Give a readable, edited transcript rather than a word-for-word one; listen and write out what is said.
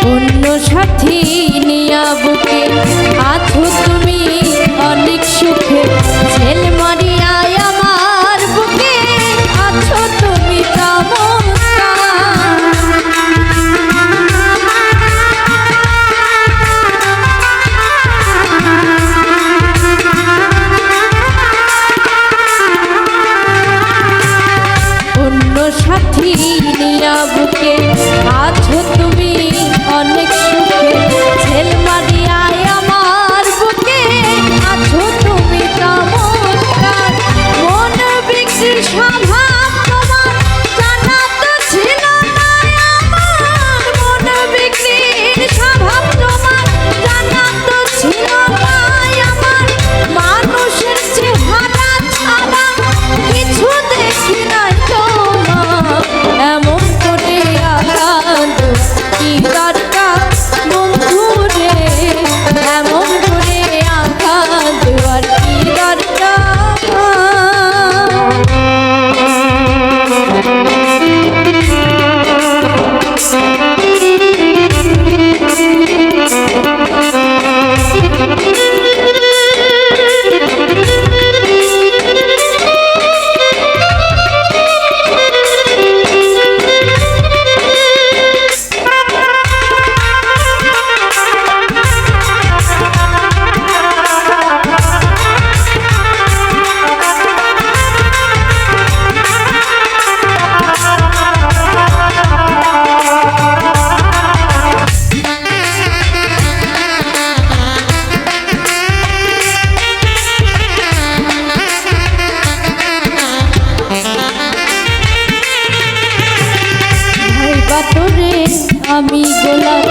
অন্য সাথী নিয়া বুকে আছো তুমি অনেক সুখে, ছেল মারিয়ায় আমার বুকে আছো তুমি অন্য সাথী নিয়া বুকে আছো তুমি অনেক সুখে, ছেল মারিয়ায় আমার বুকে আছো তুমি চমৎকার। মন বিক্রির স্বভাব তোমার জানা তো ছিল না আমার, মন বিক্রির স্বভাব তোমার জানা তো ছিল না আমার। মানুষের চেহারা ছাড়া কিছু দেখি নাই তোমার, এমন করে আঘাত কি দরকার বন্ধু রে, এমন করে আঘাত দেওয়ার কি দরকার। তোরে আমি গোলাপ